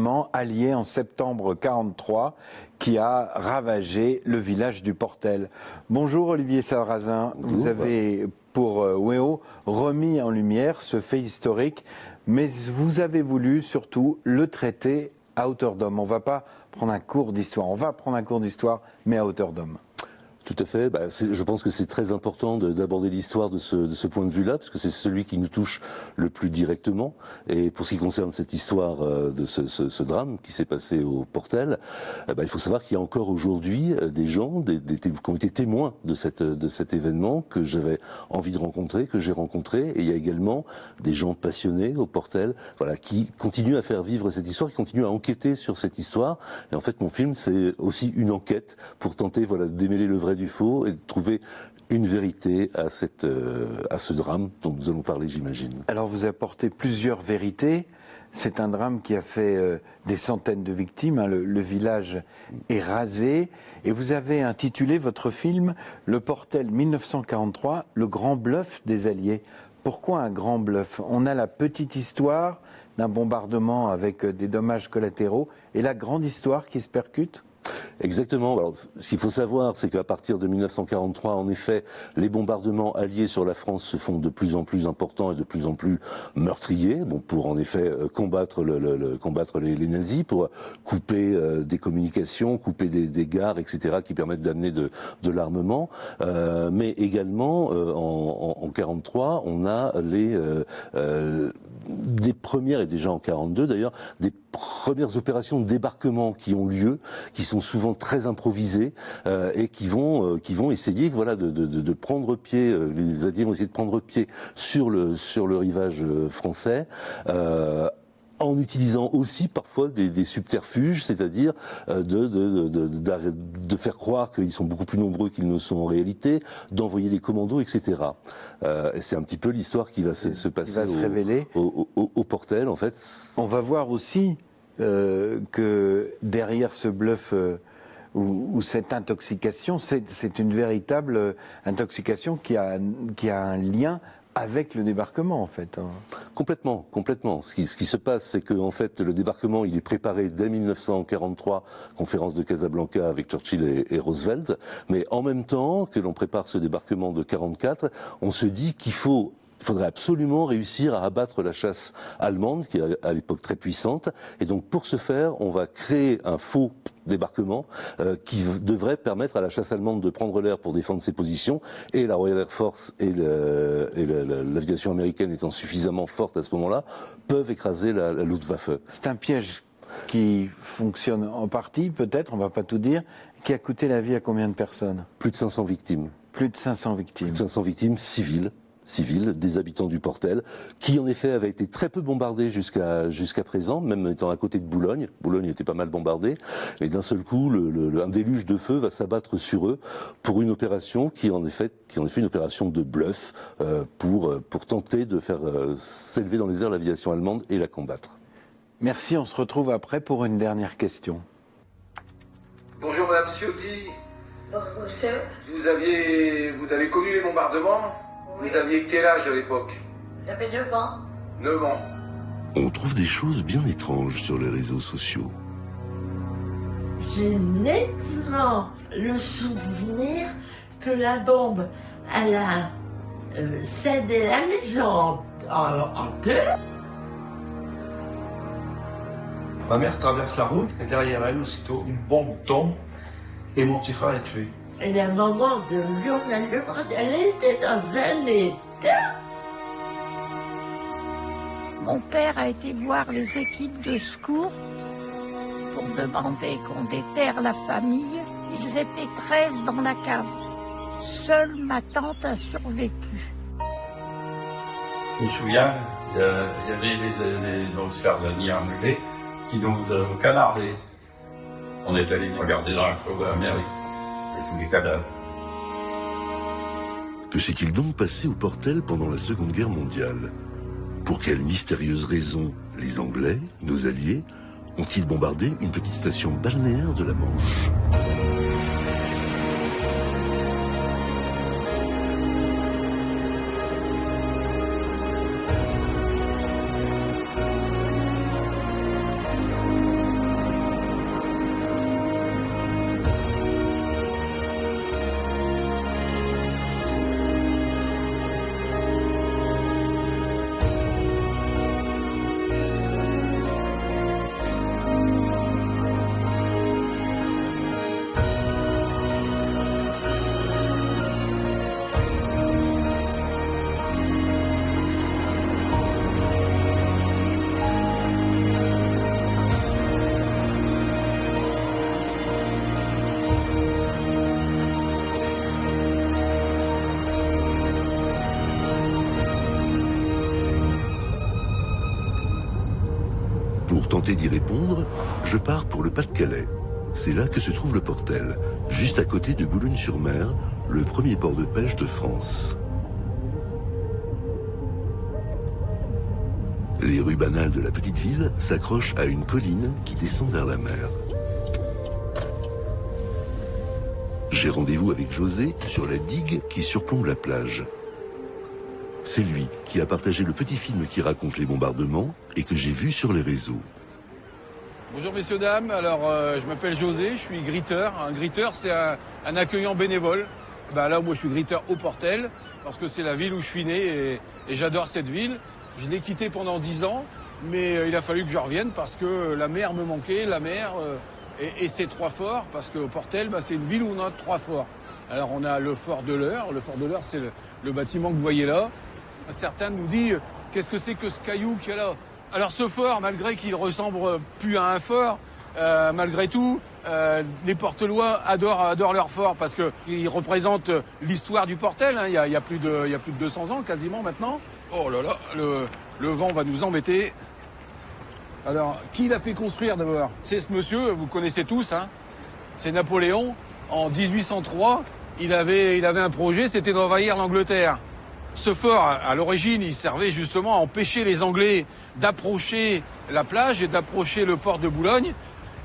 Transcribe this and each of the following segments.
bombardement allié en septembre 1943 qui a ravagé le village du Portel. Bonjour Olivier Sarrazin, vous avez pour WEO remis en lumière ce fait historique, mais vous avez voulu surtout le traiter à hauteur d'homme. On ne va pas prendre un cours d'histoire, on va prendre un cours d'histoire, mais à hauteur d'homme. Tout à fait. Je pense que c'est très important d'aborder l'histoire de ce point de vue-là, parce que c'est celui qui nous touche le plus directement. Et pour ce qui concerne cette histoire de ce drame qui s'est passé au Portel, il faut savoir qu'il y a encore aujourd'hui des gens qui ont été témoins de cet événement que j'avais envie de rencontrer, que j'ai rencontré. Et il y a également des gens passionnés au Portel, qui continuent à faire vivre cette histoire, qui continuent à enquêter sur cette histoire. Et en fait, mon film, c'est aussi une enquête pour tenter, de démêler le vrai du faux et de trouver une vérité à ce drame dont nous allons parler, j'imagine. Alors vous apportez plusieurs vérités. C'est un drame qui a fait des centaines de victimes. Le village est rasé. Et vous avez intitulé votre film « Le Portel 1943, le grand bluff des Alliés ». Pourquoi un grand bluff? On a la petite histoire d'un bombardement avec des dommages collatéraux et la grande histoire qui se percute? Exactement. Alors, ce qu'il faut savoir, c'est qu'à partir de 1943, en effet, les bombardements alliés sur la France se font de plus en plus importants et de plus en plus meurtriers. Pour en effet combattre les nazis, pour couper des communications, couper des gares, etc., qui permettent d'amener de l'armement. Mais également, en 43, on a des premières, et déjà en 42 d'ailleurs, des premières opérations de débarquement qui ont lieu, qui sont souvent très improvisées et qui vont essayer de prendre pied. Les Alliés vont essayer de prendre pied sur le rivage français. En utilisant aussi parfois des subterfuges, c'est-à-dire de faire croire qu'ils sont beaucoup plus nombreux qu'ils ne sont en réalité, d'envoyer des commandos, etc. Et c'est un petit peu l'histoire qui va se passer au Portel, en fait. On va voir aussi que derrière ce bluff ou cette intoxication, c'est une véritable intoxication qui a un lien avec le débarquement, en fait. Complètement. Ce qui se passe, c'est que, en fait, le débarquement, il est préparé dès 1943, conférence de Casablanca avec Churchill et Roosevelt. Mais en même temps que l'on prépare ce débarquement de 44, on se dit qu'il faudrait absolument réussir à abattre la chasse allemande, qui est à l'époque très puissante. Et donc, pour ce faire, on va créer un faux débarquement qui devrait permettre à la chasse allemande de prendre l'air pour défendre ses positions, et la Royal Air Force et l'aviation américaine étant suffisamment forte à ce moment-là, peuvent écraser la Luftwaffe. C'est un piège qui fonctionne en partie, peut-être, on ne va pas tout dire, qui a coûté la vie à combien de personnes? Plus de 500 victimes. Plus de 500 victimes. Plus de 500 victimes civiles, des habitants du Portel, qui en effet avaient été très peu bombardés jusqu'à présent, même étant à côté de Boulogne. Boulogne était pas mal bombardée, et d'un seul coup, un déluge de feu va s'abattre sur eux pour une opération qui en effet une opération de bluff pour tenter de faire s'élever dans les airs l'aviation allemande et la combattre. Merci, on se retrouve après pour une dernière question. Bonjour Madame Ciotti. Bonjour monsieur. Vous avez connu les bombardements? Oui. Vous aviez quel âge à l'époque? J'avais 9 ans. 9 ans. On trouve des choses bien étranges sur les réseaux sociaux. J'ai nettement le souvenir que la bombe, elle a cédé la maison en deux. Ma mère traverse la route et derrière elle, aussitôt, une bombe tombe et mon petit frère est tué. Et à un moment de journal, elle était dans un état. Mon père a été voir les équipes de secours pour demander qu'on déterre la famille. Ils étaient 13 dans la cave. Seule ma tante a survécu. Je me souviens, il y avait nos cerdaniers enlevés qui nous canardaient. On est allé regarder dans la cour de la mairie. Tous les cadavres. Que s'est-il donc passé au Portel pendant la Seconde Guerre mondiale? Pour quelle mystérieuse raison les Anglais, nos alliés, ont-ils bombardé une petite station balnéaire de la Manche? tenter d'y répondre, je pars pour le Pas-de-Calais. C'est là que se trouve le Portel, juste à côté de Boulogne-sur-Mer, le premier port de pêche de France. Les rues banales de la petite ville s'accrochent à une colline qui descend vers la mer. J'ai rendez-vous avec José sur la digue qui surplombe la plage. C'est lui qui a partagé le petit film qui raconte les bombardements et que j'ai vu sur les réseaux. Bonjour messieurs, dames. Alors, je m'appelle José, je suis gritteur. Un gritteur, c'est un accueillant bénévole. Là, moi, je suis gritteur au Portel parce que c'est la ville où je suis né et j'adore cette ville. Je l'ai quitté pendant 10 ans, mais il a fallu que je revienne parce que la mer me manquait, la mer et ses 3 forts, parce qu'au Portel, c'est une ville où on a 3 forts. Alors on a le fort de l'Eure. Le fort de l'Eure, c'est le bâtiment que vous voyez là. Certains nous disent, qu'est-ce que c'est que ce caillou qu'il y a là? Alors ce fort, malgré qu'il ressemble plus à un fort, malgré tout, les Portelois adorent leur fort parce qu'ils représentent l'histoire du Portel. Il y a plus de 200 ans quasiment maintenant. Oh là là, le vent va nous embêter. Alors, qui l'a fait construire d'abord? C'est ce monsieur, vous connaissez tous, hein. C'est Napoléon. En 1803, il avait un projet, c'était d'envahir l'Angleterre. Ce fort, à l'origine, il servait justement à empêcher les Anglais d'approcher la plage et d'approcher le port de Boulogne.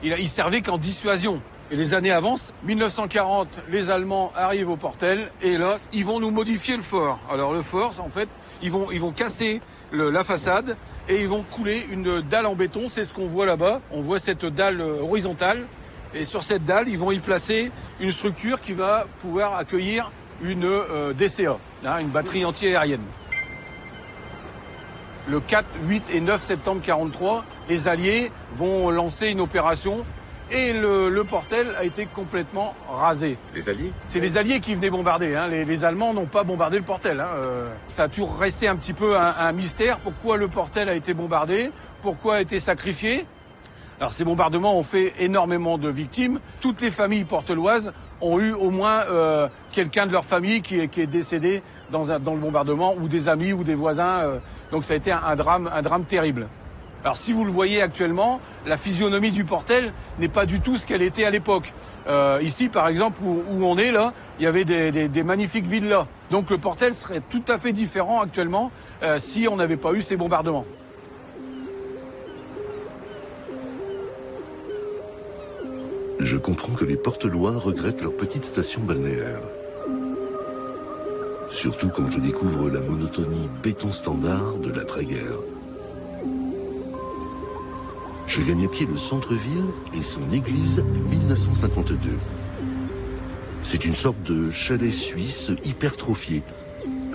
Il servait qu'en dissuasion. Et les années avancent. 1940, les Allemands arrivent au Portel et là, ils vont nous modifier le fort. Alors le fort, en fait, ils vont casser la façade et ils vont couler une dalle en béton. C'est ce qu'on voit là-bas. On voit cette dalle horizontale. Et sur cette dalle, ils vont y placer une structure qui va pouvoir accueillir une DCA, une batterie anti-aérienne. Le 4, 8 et 9 septembre 1943, les Alliés vont lancer une opération et le Portel a été complètement rasé. Les Alliés? C'est les Alliés qui venaient bombarder. Les Allemands n'ont pas bombardé le Portel. Ça a toujours resté un petit peu un mystère. Pourquoi le Portel a été bombardé? Pourquoi a été sacrifié? Alors ces bombardements ont fait énormément de victimes. Toutes les familles porteloises ont eu au moins quelqu'un de leur famille qui est décédé dans le bombardement, ou des amis ou des voisins. Donc ça a été un drame terrible. Alors si vous le voyez actuellement, la physionomie du Portel n'est pas du tout ce qu'elle était à l'époque. Ici par exemple où on est là, il y avait des magnifiques villas. Donc le Portel serait tout à fait différent actuellement si on n'avait pas eu ces bombardements. Je comprends que les Portelois regrettent leur petite station balnéaire. Surtout quand je découvre la monotonie béton standard de l'après-guerre. Je gagne à pied le centre-ville et son église 1952. C'est une sorte de chalet suisse hypertrophié,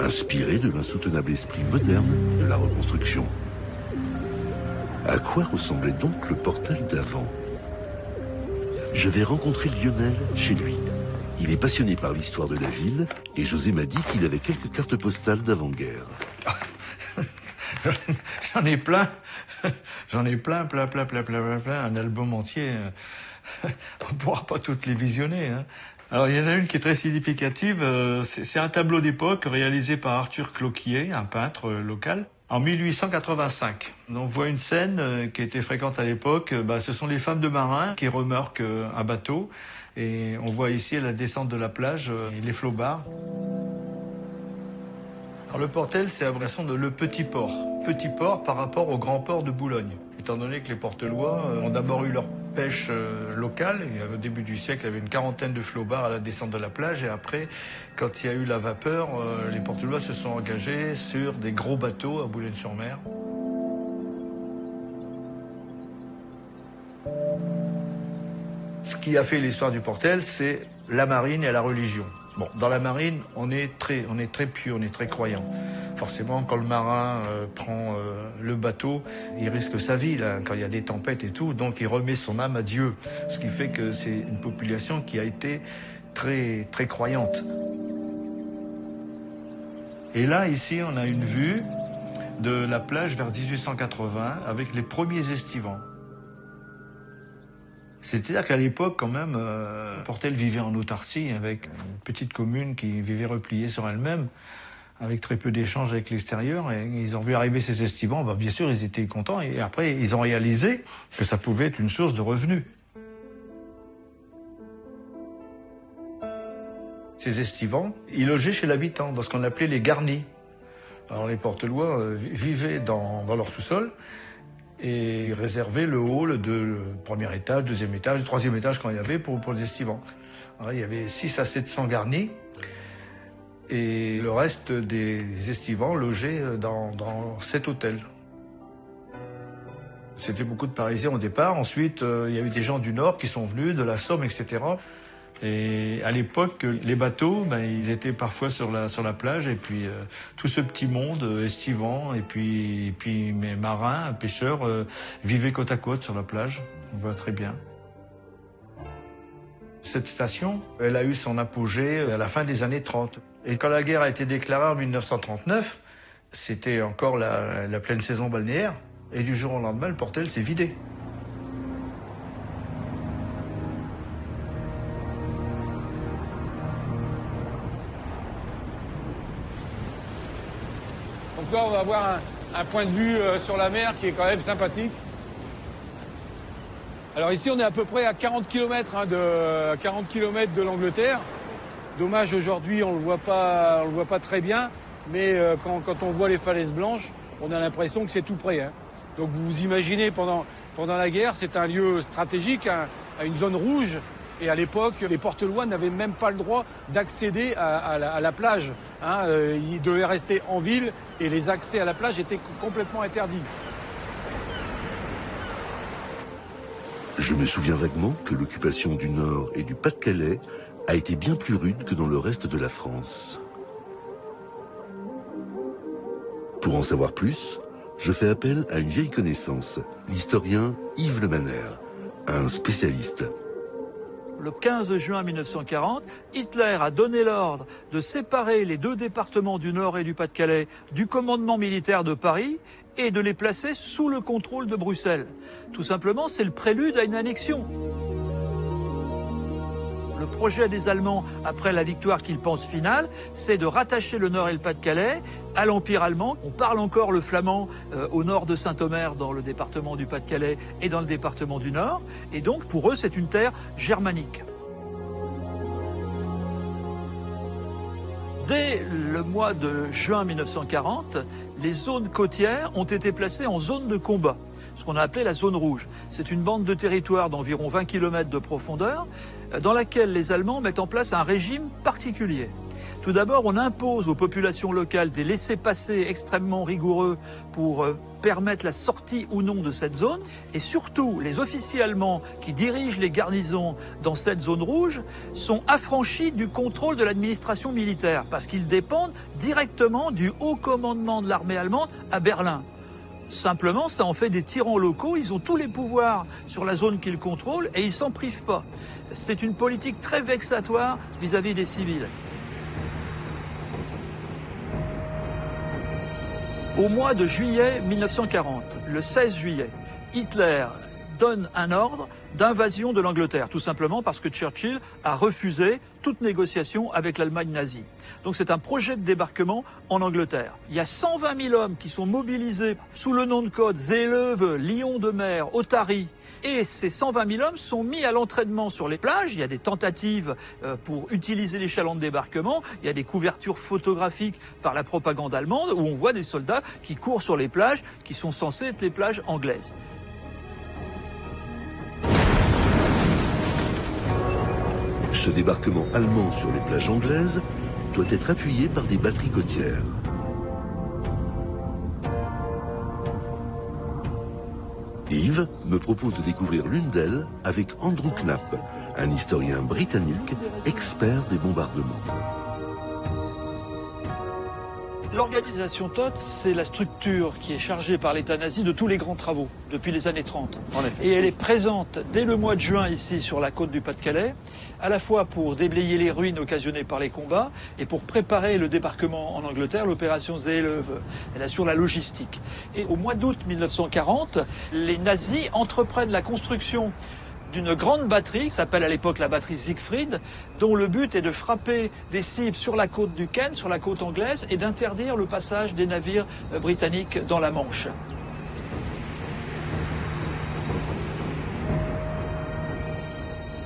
inspiré de l'insoutenable esprit moderne de la reconstruction. À quoi ressemblait donc le Portel d'avant? Je vais rencontrer Lionel chez lui. Il est passionné par l'histoire de la ville et José m'a dit qu'il avait quelques cartes postales d'avant-guerre. J'en ai plein. J'en ai plein, un album entier. On ne pourra pas toutes les visionner. Alors, il y en a une qui est très significative. C'est un tableau d'époque réalisé par Arthur Cloquier, un peintre local, en 1885. On voit une scène qui était fréquente à l'époque. Ce sont les femmes de marins qui remorquent un bateau. Et on voit ici, à la descente de la plage, les flobards. Alors, le Portel, c'est l'abréviation de le petit port. Petit port par rapport au grand port de Boulogne. Étant donné que les Portelois ont d'abord eu leur pêche locale, et au début du siècle, il y avait une quarantaine de flobards à la descente de la plage, et après, quand il y a eu la vapeur, les Portelois se sont engagés sur des gros bateaux à Boulogne-sur-Mer. Ce qui a fait l'histoire du Portel, c'est la marine et la religion. Bon, dans la marine, on est très pieux, on est très croyant. Forcément, quand le marin prend le bateau, il risque sa vie là, quand il y a des tempêtes et tout, donc il remet son âme à Dieu. Ce qui fait que c'est une population qui a été très croyante. Et là, ici, on a une vue de la plage vers 1880 avec les premiers estivants. C'est-à-dire qu'à l'époque, quand même, Portel vivait en autarcie avec une petite commune qui vivait repliée sur elle-même. avec très peu d'échanges avec l'extérieur. Et ils ont vu arriver ces estivants, bien sûr, ils étaient contents. Et après, ils ont réalisé que ça pouvait être une source de revenus. Ces estivants, ils logeaient chez l'habitant, dans ce qu'on appelait les garnis. Alors les Portelois vivaient dans leur sous-sol et réservaient le hall le premier étage, deuxième étage, troisième étage quand il y avait pour les estivants. Alors, il y avait 600 à 700 garnis et le reste des estivants logeaient dans cet hôtel. C'était beaucoup de Parisiens au départ. Ensuite, il y a eu des gens du Nord qui sont venus, de la Somme, etc. Et à l'époque, les bateaux, ils étaient parfois sur la plage, et puis tout ce petit monde estivant, et puis mes marins, pêcheurs, vivaient côte à côte sur la plage. On voit très bien. Cette station, elle a eu son apogée à la fin des années 30. Et quand la guerre a été déclarée en 1939, c'était encore la pleine saison balnéaire, et du jour au lendemain, le Portel s'est vidé. Donc là, on va avoir un point de vue sur la mer qui est quand même sympathique. Alors ici, on est à peu près à 40 km de l'Angleterre. Dommage, aujourd'hui, on le voit pas très bien, mais quand on voit les falaises blanches, on a l'impression que c'est tout près. Hein. Donc vous vous imaginez, pendant la guerre, c'est un lieu stratégique, à une zone rouge. Et à l'époque, les Portelois n'avaient même pas le droit d'accéder à la plage. Hein. Ils devaient rester en ville et les accès à la plage étaient complètement interdits. Je me souviens vaguement que l'occupation du Nord et du Pas-de-Calais a été bien plus rude que dans le reste de la France. Pour en savoir plus, je fais appel à une vieille connaissance, l'historien Yves Le Maner, un spécialiste. Le 15 juin 1940, Hitler a donné l'ordre de séparer les deux départements du Nord et du Pas-de-Calais du commandement militaire de Paris et de les placer sous le contrôle de Bruxelles. Tout simplement, c'est le prélude à une annexion. Le projet des Allemands, après la victoire qu'ils pensent finale, c'est de rattacher le Nord et le Pas-de-Calais à l'Empire allemand. On parle encore le flamand au nord de Saint-Omer, dans le département du Pas-de-Calais et dans le département du Nord. Et donc, pour eux, c'est une terre germanique. Dès le mois de juin 1940, les zones côtières ont été placées en zone de combat, ce qu'on a appelé la zone rouge. C'est une bande de territoire d'environ 20 km de profondeur, dans laquelle les Allemands mettent en place un régime particulier. Tout d'abord, on impose aux populations locales des laissez-passer extrêmement rigoureux pour permettre la sortie ou non de cette zone. Et surtout, les officiers allemands qui dirigent les garnisons dans cette zone rouge sont affranchis du contrôle de l'administration militaire parce qu'ils dépendent directement du haut commandement de l'armée allemande à Berlin. Simplement, ça en fait des tyrans locaux, ils ont tous les pouvoirs sur la zone qu'ils contrôlent et ils s'en privent pas. C'est une politique très vexatoire vis-à-vis des civils. Au mois de juillet 1940, le 16 juillet, Hitler donne un ordre d'invasion de l'Angleterre, tout simplement parce que Churchill a refusé toute négociation avec l'Allemagne nazie. Donc c'est un projet de débarquement en Angleterre. Il y a 120 000 hommes qui sont mobilisés sous le nom de code Seelöwe, Lion de mer, Otari. Et ces 120 000 hommes sont mis à l'entraînement sur les plages. Il y a des tentatives pour utiliser les chalands de débarquement. Il y a des couvertures photographiques par la propagande allemande où on voit des soldats qui courent sur les plages qui sont censées être les plages anglaises. Ce débarquement allemand sur les plages anglaises doit être appuyé par des batteries côtières. Yves me propose de découvrir l'une d'elles avec Andrew Knapp, un historien britannique expert des bombardements. L'organisation TOT, c'est la structure qui est chargée par l'État nazi de tous les grands travaux depuis les années 30. En effet. Et elle est présente dès le mois de juin ici sur la côte du Pas-de-Calais, à la fois pour déblayer les ruines occasionnées par les combats et pour préparer le débarquement en Angleterre, l'opération Seelöwe. Elle assure la logistique. Et au mois d'août 1940, les nazis entreprennent la construction d'une grande batterie, qui s'appelle à l'époque la batterie Siegfried, dont le but est de frapper des cibles sur la côte du Kent, sur la côte anglaise, et d'interdire le passage des navires britanniques dans la Manche.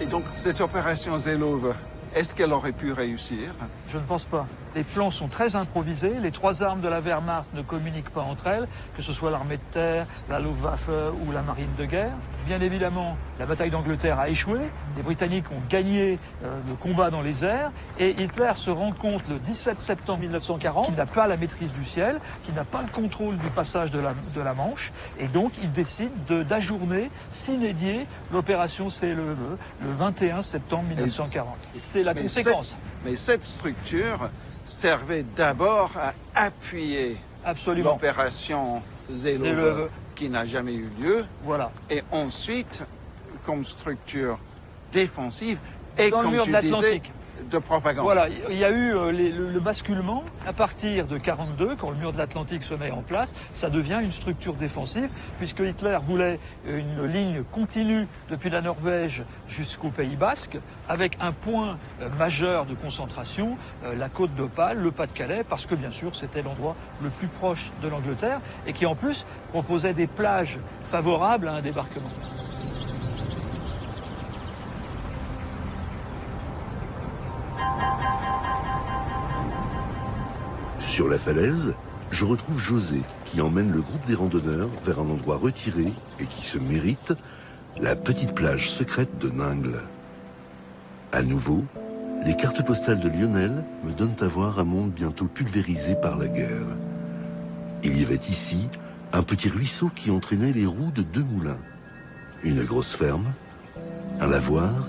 Et donc, cette opération Seelöwe, est-ce qu'elle aurait pu réussir? Je ne pense pas. Les plans sont très improvisés. Les trois armes de la Wehrmacht ne communiquent pas entre elles, que ce soit l'armée de terre, la Luftwaffe ou la marine de guerre. Bien évidemment, la bataille d'Angleterre a échoué. Les Britanniques ont gagné le combat dans les airs. Et Hitler se rend compte le 17 septembre 1940 qu'il n'a pas la maîtrise du ciel, qu'il n'a pas le contrôle du passage de la Manche. Et donc, il décide d'ajourner, sine die, l'opération Seelöwe le 21 septembre 1940. C'est la conséquence. Mais cette structure servait d'abord à appuyer l'opération Seelöwe qui n'a jamais eu lieu. Voilà. Et ensuite, comme structure défensive et, dans comme le mur tu de disais, l'Atlantique. De propagande. Voilà, il y a eu le basculement à partir de 1942, quand le mur de l'Atlantique se met en place, ça devient une structure défensive, puisque Hitler voulait une ligne continue depuis la Norvège jusqu'au Pays Basque, avec un point majeur de concentration, la côte d'Opale, le Pas-de-Calais, parce que bien sûr c'était l'endroit le plus proche de l'Angleterre, et qui en plus proposait des plages favorables à un débarquement. Sur la falaise, je retrouve José qui emmène le groupe des randonneurs vers un endroit retiré et qui se mérite, la petite plage secrète de Ningle. À nouveau, les cartes postales de Lionel me donnent à voir un monde bientôt pulvérisé par la guerre. Il y avait ici un petit ruisseau qui entraînait les roues de 2 moulins, une grosse ferme, un lavoir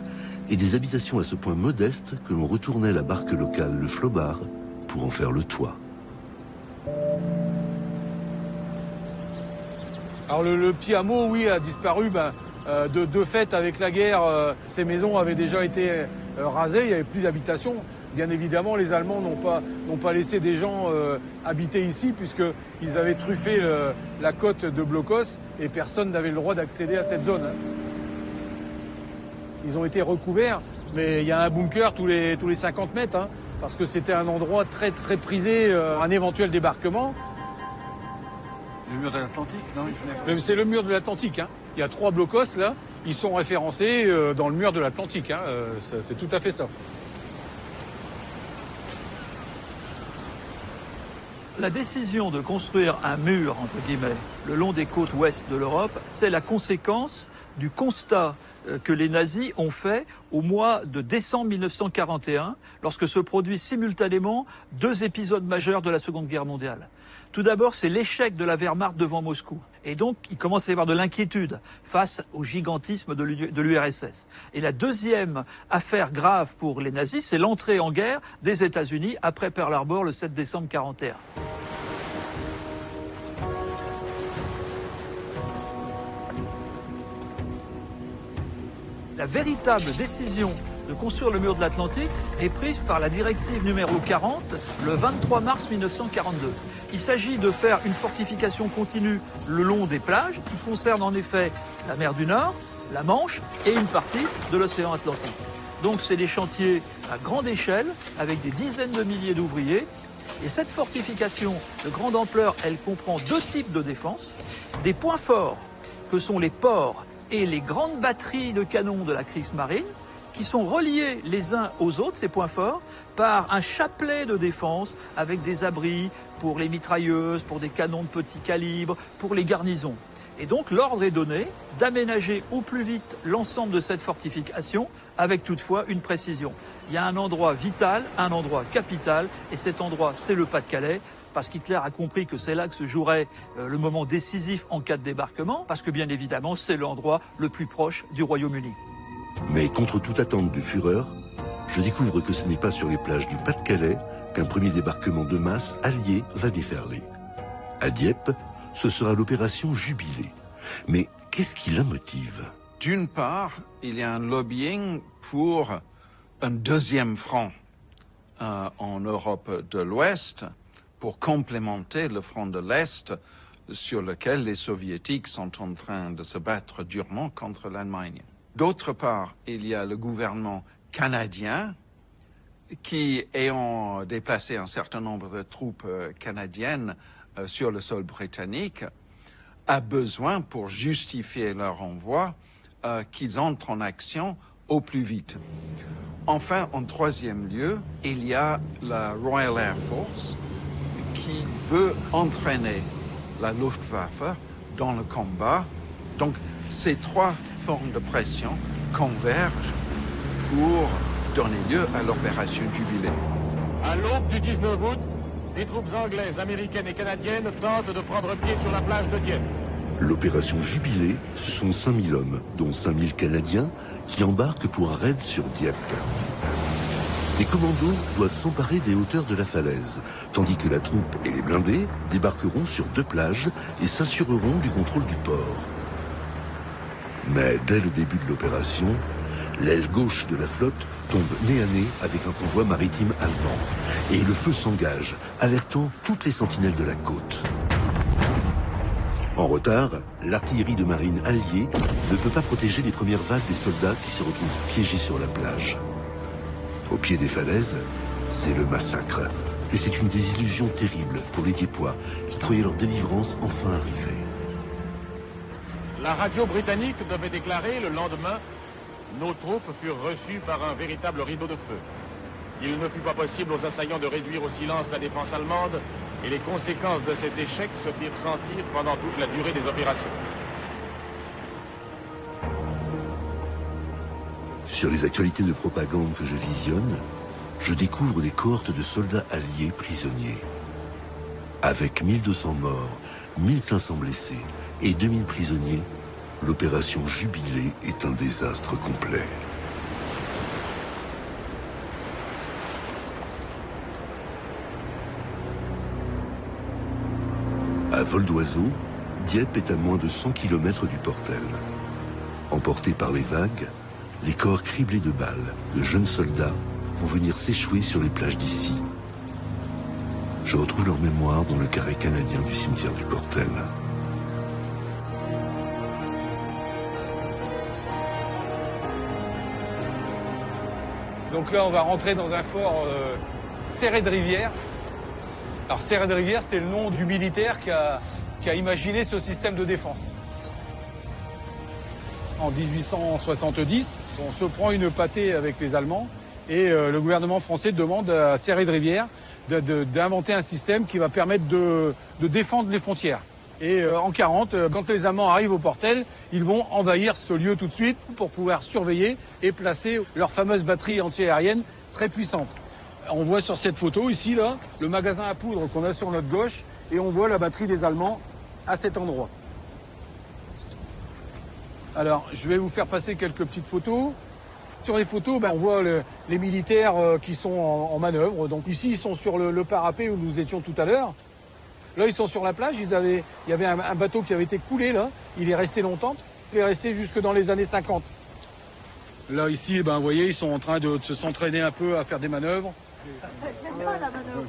et des habitations à ce point modestes que l'on retournait la barque locale, le flobard, pour en faire le toit. Alors le petit hameau, oui, a disparu. De fait, avec la guerre, ces maisons avaient déjà été rasées, il n'y avait plus d'habitation. Bien évidemment, les Allemands n'ont pas laissé des gens habiter ici, puisqu'ils avaient truffé la côte de Blocos et personne n'avait le droit d'accéder à cette zone. Ils ont été recouverts, mais il y a un bunker tous les 50 mètres, hein, parce que c'était un endroit très très prisé, un éventuel débarquement. Le mur de l'Atlantique, non? C'est le mur de l'Atlantique. Hein. Il y a 3 blocos là, ils sont référencés dans le mur de l'Atlantique. Hein. C'est tout à fait ça. La décision de construire un mur, entre guillemets, le long des côtes ouest de l'Europe, c'est la conséquence du constat que les nazis ont fait au mois de décembre 1941, lorsque se produisent simultanément 2 épisodes majeurs de la Seconde Guerre mondiale. Tout d'abord, c'est l'échec de la Wehrmacht devant Moscou. Et donc, il commence à y avoir de l'inquiétude face au gigantisme de l'URSS. Et la deuxième affaire grave pour les nazis, c'est l'entrée en guerre des États-Unis après Pearl Harbor le 7 décembre 1941. La véritable décision de construire le mur de l'Atlantique est prise par la directive numéro 40 le 23 mars 1942. Il s'agit de faire une fortification continue le long des plages qui concerne en effet la mer du Nord, la Manche et une partie de l'océan Atlantique. Donc c'est des chantiers à grande échelle avec des dizaines de milliers d'ouvriers. Et cette fortification de grande ampleur, elle comprend 2 types de défense. Des points forts que sont les ports et les grandes batteries de canons de la Kriegsmarine, qui sont reliés les uns aux autres, ces points forts, par un chapelet de défense avec des abris pour les mitrailleuses, pour des canons de petit calibre, pour les garnisons. Et donc l'ordre est donné d'aménager au plus vite l'ensemble de cette fortification, avec toutefois une précision. Il y a un endroit vital, un endroit capital, et cet endroit, c'est le Pas-de-Calais, parce qu'Hitler a compris que c'est là que se jouerait le moment décisif en cas de débarquement, parce que bien évidemment, c'est l'endroit le plus proche du Royaume-Uni. Mais contre toute attente du Führer, je découvre que ce n'est pas sur les plages du Pas-de-Calais qu'un premier débarquement de masse allié va déferler. À Dieppe, ce sera l'opération Jubilé. Mais qu'est-ce qui la motive? D'une part, il y a un lobbying pour un deuxième front en Europe de l'Ouest, pour complémenter le front de l'Est sur lequel les Soviétiques sont en train de se battre durement contre l'Allemagne. D'autre part, il y a le gouvernement canadien qui, ayant déplacé un certain nombre de troupes canadiennes sur le sol britannique, a besoin, pour justifier leur envoi, qu'ils entrent en action au plus vite. Enfin, en troisième lieu, il y a la Royal Air Force qui veut entraîner la Luftwaffe dans le combat. Donc, ces trois formes de pression convergent pour donner lieu à l'opération Jubilé. À l'aube du 19 août, les troupes anglaises, américaines et canadiennes tentent de prendre pied sur la plage de Dieppe. L'opération Jubilé, ce sont 5000 hommes, dont 5000 Canadiens, qui embarquent pour un raid sur Dieppe. Les commandos doivent s'emparer des hauteurs de la falaise, tandis que la troupe et les blindés débarqueront sur 2 plages et s'assureront du contrôle du port. Mais dès le début de l'opération, l'aile gauche de la flotte tombe nez à nez avec un convoi maritime allemand. Et le feu s'engage, alertant toutes les sentinelles de la côte. En retard, l'artillerie de marine alliée ne peut pas protéger les premières vagues des soldats qui se retrouvent piégés sur la plage. Au pied des falaises, c'est le massacre. Et c'est une désillusion terrible pour les Diepois qui croyaient leur délivrance enfin arrivée. La radio britannique devait déclarer le lendemain: nos troupes furent reçues par un véritable rideau de feu. Il ne fut pas possible aux assaillants de réduire au silence la défense allemande, et les conséquences de cet échec se firent sentir pendant toute la durée des opérations. Sur les actualités de propagande que je visionne, je découvre des cohortes de soldats alliés prisonniers. Avec 1200 morts, 1500 blessés et 2000 prisonniers, l'opération Jubilé est un désastre complet. À vol d'oiseau, Dieppe est à moins de 100 km du Portel. Emportés par les vagues, les corps criblés de balles de jeunes soldats vont venir s'échouer sur les plages d'ici. Je retrouve leur mémoire dans le carré canadien du cimetière du Portel. Donc là, on va rentrer dans un fort Serré de Rivière. Alors Serré de Rivière, c'est le nom du militaire qui a imaginé ce système de défense. En 1870, on se prend une pâtée avec les Allemands et le gouvernement français demande à Serré de Rivière d'inventer un système qui va permettre de défendre les frontières. Et en 40, quand les Allemands arrivent au Portel, ils vont envahir ce lieu tout de suite pour pouvoir surveiller et placer leur fameuse batterie anti-aérienne très puissante. On voit sur cette photo ici, là, le magasin à poudre qu'on a sur notre gauche et on voit la batterie des Allemands à cet endroit. Alors, je vais vous faire passer quelques petites photos. Sur les photos, on voit les militaires qui sont en manœuvre. Donc ici, ils sont sur le parapet où nous étions tout à l'heure. Là, ils sont sur la plage. Il y avait un bateau qui avait été coulé, là. Il est resté longtemps. Il est resté jusque dans les années 50. Là, ici, vous voyez, ils sont en train de se s'entraîner un peu à faire des manœuvres. J'aime pas la manœuvre.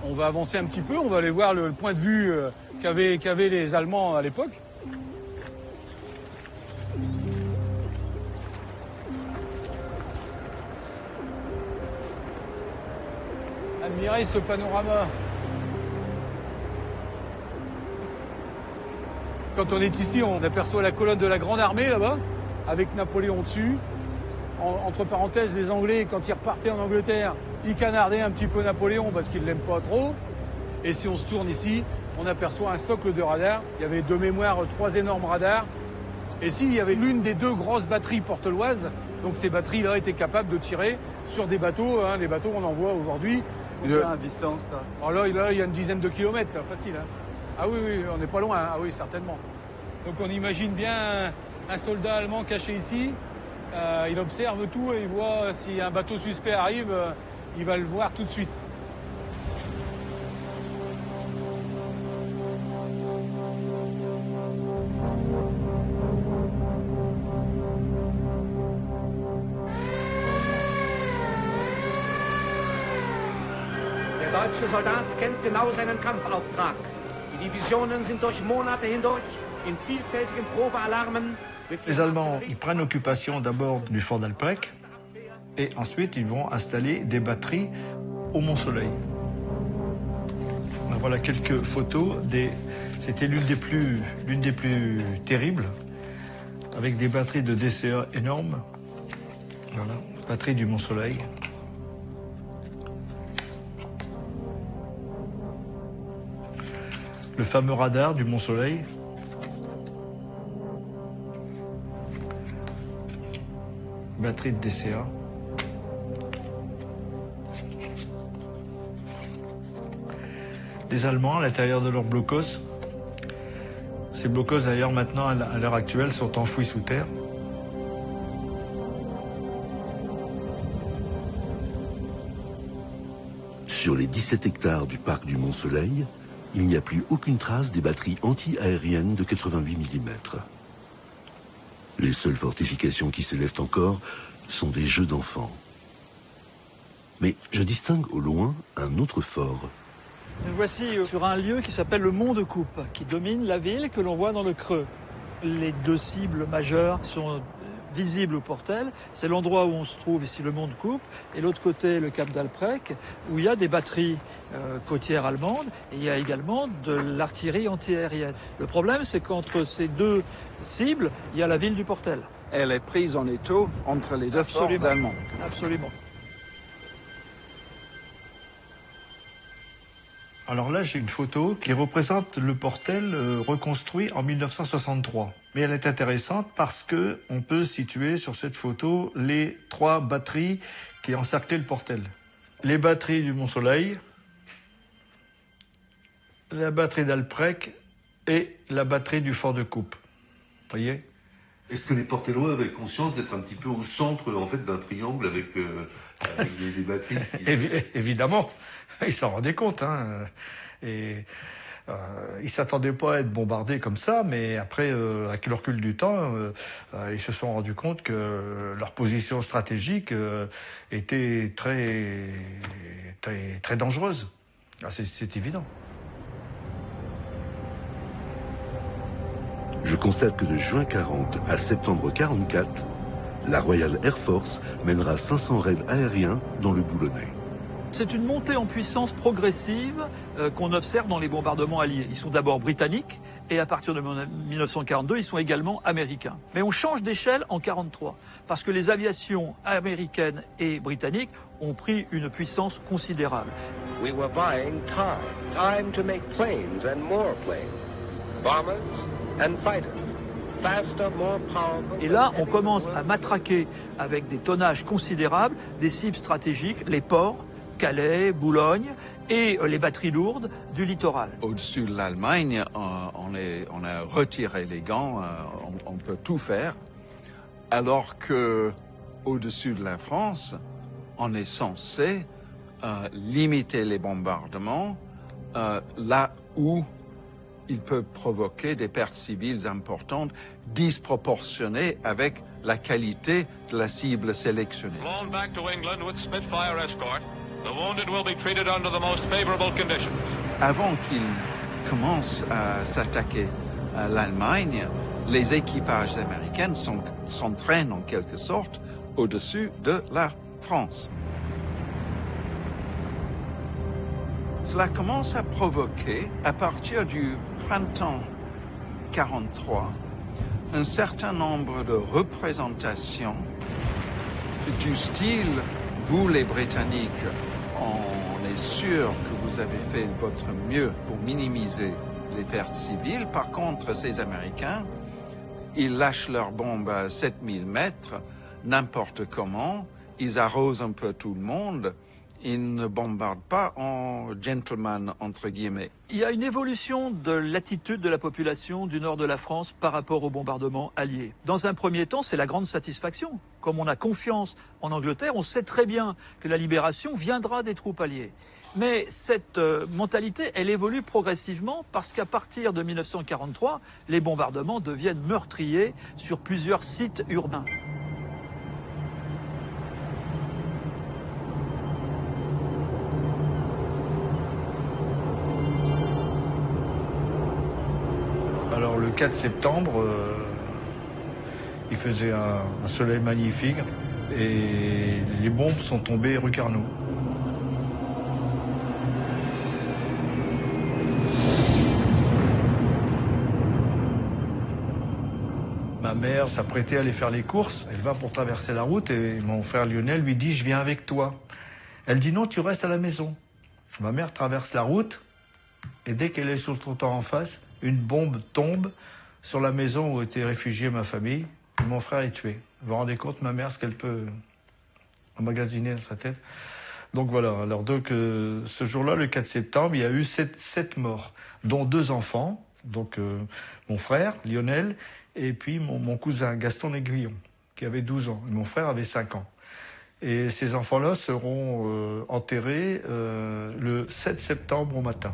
On va avancer un petit peu, on va aller voir le point de vue qu'avaient les Allemands à l'époque. Admirez ce panorama. Quand on est ici, on aperçoit la colonne de la Grande Armée là-bas, avec Napoléon dessus. Entre parenthèses, les Anglais, quand ils repartaient en Angleterre, ils canardaient un petit peu Napoléon parce qu'ils ne l'aiment pas trop. Et si on se tourne ici, on aperçoit un socle de radar. Il y avait de mémoire 3 énormes radars. Et ici, il y avait l'une des 2 grosses batteries porteloises. Donc ces batteries-là étaient capables de tirer sur des bateaux. Les bateaux, on en voit aujourd'hui. Combien à distance, ça? Oh là, il y a une dizaine de kilomètres, là, facile. Ah oui, on n'est pas loin. Ah oui, certainement. Donc on imagine bien un soldat allemand caché ici. Il observe tout et il voit si un bateau suspect arrive, il va le voir tout de suite. Der deutsche Soldat kennt genau seinen Kampfauftrag. Die Les Allemands, ils prennent occupation d'abord du fort d'Alprec et ensuite ils vont installer des batteries au Mont-Soleil. Voilà quelques photos. C'était l'une des plus terribles, avec des batteries de DCA énormes. Voilà, batterie du Mont-Soleil. Le fameux radar du Mont-Soleil. Batterie de DCA. Les Allemands, à l'intérieur de leurs blocos. Ces blocos, d'ailleurs, maintenant, à l'heure actuelle, sont enfouis sous terre. Sur les 17 hectares du parc du Mont-Soleil, il n'y a plus aucune trace des batteries anti-aériennes de 88 mm. Les seules fortifications qui s'élèvent encore sont des jeux d'enfants. Mais je distingue au loin un autre fort. Nous voici sur un lieu qui s'appelle le Mont de Coupe, qui domine la ville que l'on voit dans le creux. Les deux cibles majeures sont visibles au Portel. C'est l'endroit où on se trouve ici, le Mont de Coupe, et l'autre côté, le cap d'Alprec, où il y a des batteries côtières allemandes, et il y a également de l'artillerie antiaérienne. Le problème, c'est qu'entre ces deux cibles, il y a la ville du Portel. Elle est prise en étau entre les deux forces allemandes. Absolument. Alors là, j'ai une photo qui représente le Portel reconstruit en 1963. Mais elle est intéressante parce que on peut situer sur cette photo les 3 batteries qui encerclaient le Portel. Les batteries du Mont-Soleil, la batterie d'Alprec et la batterie du fort de Coupe. Vous voyez ? Est-ce que les Portellois avaient conscience d'être un petit peu au centre en fait, d'un triangle avec des batteries Évidemment, ils s'en rendaient compte. Hein. Et ils ne s'attendaient pas à être bombardés comme ça, mais après, avec le recul du temps, ils se sont rendus compte que leur position stratégique était très, très, très dangereuse. C'est évident. Je constate que de juin 40 à septembre 44, la Royal Air Force mènera 500 raids aériens dans le Boulonnais. C'est une montée en puissance progressive qu'on observe dans les bombardements alliés. Ils sont d'abord britanniques et à partir de 1942, ils sont également américains. Mais on change d'échelle en 1943 parce que les aviations américaines et britanniques ont pris une puissance considérable. We were buying time to make planes and more planes, bombers and fighters. Et là, on commence à matraquer avec des tonnages considérables des cibles stratégiques, les ports, Calais, Boulogne et les batteries lourdes du littoral. Au-dessus de l'Allemagne, on a retiré les gants, on peut tout faire, alors que au-dessus de la France, on est censé limiter les bombardements là où il peut provoquer des pertes civiles importantes, disproportionnées avec la qualité de la cible sélectionnée. Flown back to England with Spitfire escort. The wounded will be treated under the most favorable conditions. Avant qu'ils commencent à s'attaquer à l'Allemagne, les équipages américains s'entraînent en quelque sorte au-dessus de la France. Cela commence à provoquer, à partir du printemps 43, un certain nombre de représentations du style « Vous les Britanniques, on est sûr que vous avez fait votre mieux pour minimiser les pertes civiles. Par contre, ces Américains, ils lâchent leurs bombes à 7000 mètres, n'importe comment, ils arrosent un peu tout le monde. Ils ne bombardent pas en gentleman, entre guillemets. Il y a une évolution de l'attitude de la population du nord de la France par rapport aux bombardements alliés. Dans un premier temps, c'est la grande satisfaction. Comme on a confiance en Angleterre, on sait très bien que la libération viendra des troupes alliées. Mais cette mentalité, elle évolue progressivement parce qu'à partir de 1943, les bombardements deviennent meurtriers sur plusieurs sites urbains. Alors le 4 septembre, il faisait un soleil magnifique et les bombes sont tombées rue Carnot. Ma mère s'apprêtait à aller faire les courses. Elle va pour traverser la route et mon frère Lionel lui dit « Je viens avec toi ». Elle dit « Non, tu restes à la maison ». Ma mère traverse la route et dès qu'elle est sur le trottoir en face, une bombe tombe sur la maison où était réfugiée ma famille. Et mon frère est tué. Vous vous rendez compte, ma mère, ce qu'elle peut emmagasiner dans sa tête. Donc voilà, alors donc, ce jour-là, le 4 septembre, il y a eu 7 morts, dont 2 enfants, donc mon frère, Lionel, et puis mon cousin, Gaston Aiguillon, qui avait 12 ans. Et mon frère avait 5 ans. Et ces enfants-là seront enterrés le 7 septembre au matin.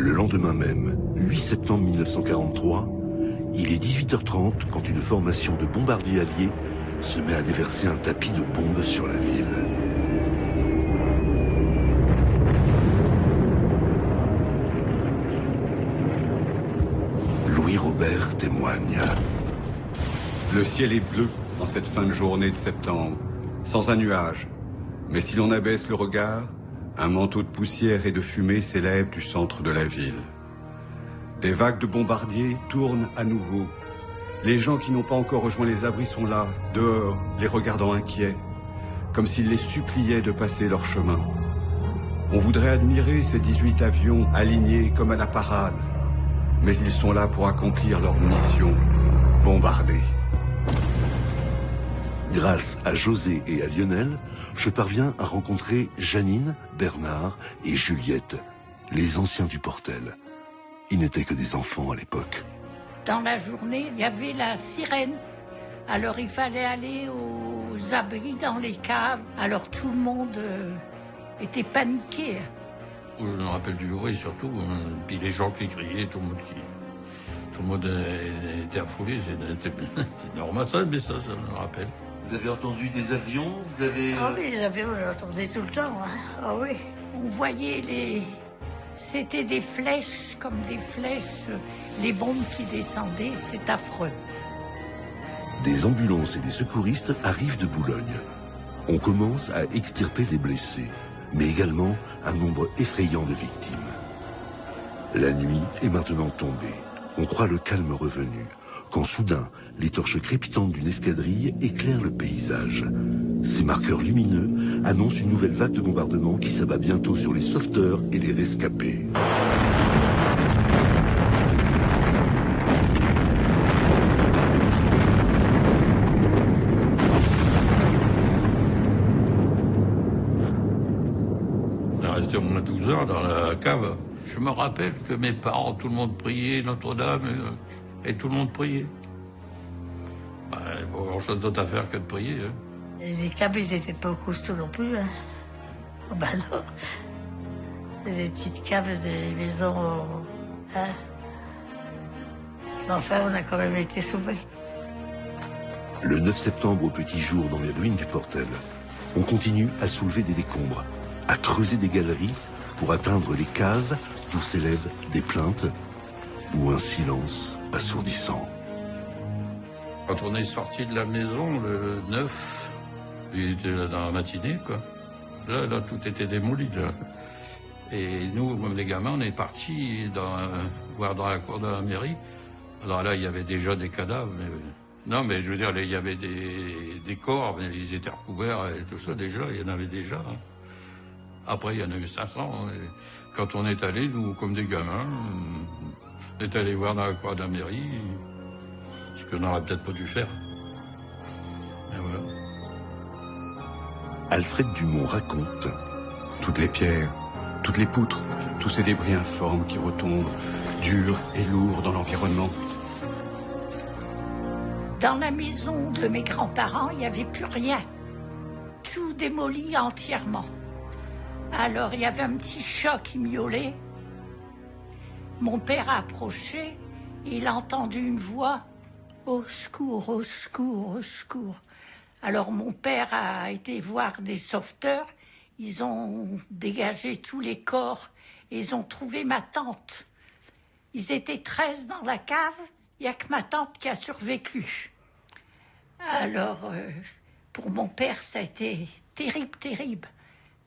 Le lendemain même, 8 septembre 1943, il est 18h30 quand une formation de bombardiers alliés se met à déverser un tapis de bombes sur la ville. Louis Robert témoigne. Le ciel est bleu en cette fin de journée de septembre, sans un nuage. Mais si l'on abaisse le regard, un manteau de poussière et de fumée s'élève du centre de la ville. Des vagues de bombardiers tournent à nouveau. Les gens qui n'ont pas encore rejoint les abris sont là, dehors, les regardant inquiets, comme s'ils les suppliaient de passer leur chemin. On voudrait admirer ces 18 avions alignés comme à la parade, mais ils sont là pour accomplir leur mission, bombarder. Grâce à José et à Lionel, je parviens à rencontrer Janine, Bernard et Juliette, les anciens du Portel. Ils n'étaient que des enfants à l'époque. Dans la journée, il y avait la sirène. Alors il fallait aller aux abris dans les caves. Alors tout le monde était paniqué. Je me rappelle du bruit surtout, puis les gens qui criaient, tout le monde était affolé. C'est normal ça, mais ça me rappelle. Vous avez entendu des avions? Vous avez... Ah oui, les avions, on l'entendait tout le temps. Hein. Ah oui. On voyait C'était des flèches, comme des flèches, les bombes qui descendaient, c'est affreux. Des ambulances et des secouristes arrivent de Boulogne. On commence à extirper les blessés, mais également un nombre effrayant de victimes. La nuit est maintenant tombée. On croit le calme revenu, quand soudain, les torches crépitantes d'une escadrille éclairent le paysage. Ces marqueurs lumineux annoncent une nouvelle vague de bombardements qui s'abat bientôt sur les sauveteurs et les rescapés. On est resté au moins 12 heures dans la cave. Je me rappelle que mes parents, tout le monde priait, Notre-Dame, et tout le monde priait. Bah, il n'y a pas grand-chose d'autre à faire que de prier. Hein. Et les caves, ils n'étaient pas costauds non plus. Hein. Oh ben non. Des petites caves, des maisons. Hein. Mais enfin, on a quand même été sauvés. Le 9 septembre au petit jour dans les ruines du Portel, on continue à soulever des décombres, à creuser des galeries pour atteindre les caves d'où s'élèvent des plaintes ou un silence assourdissant. Quand on est sorti de la maison le 9, il était là dans la matinée, quoi. Là, tout était démoli, là. Et nous, comme des gamins, on est partis voir dans la cour de la mairie. Alors là, il y avait déjà des cadavres. Non, mais je veux dire, il y avait des corps, mais ils étaient recouverts et tout ça, déjà, il y en avait déjà. Hein. Après, il y en a eu 500. Et quand on est allé, nous, comme des gamins, on est allé voir dans la cour de la mairie, ce qu'on n'aurait peut-être pas dû faire. Mais voilà. Alfred Dumont raconte. Toutes les pierres, toutes les poutres, tous ces débris informes qui retombent, durs et lourds dans l'environnement. Dans la maison de mes grands-parents, il n'y avait plus rien. Tout démoli entièrement. Alors, il y avait un petit chat qui miaulait. Mon père a approché et il a entendu une voix. « Au secours, au secours, au secours !» Alors, mon père a été voir des sauveteurs Ils ont dégagé tous les corps et ils ont trouvé ma tante. Ils étaient 13 dans la cave, il n'y a que ma tante qui a survécu. Alors, pour mon père, ça a été terrible, terrible.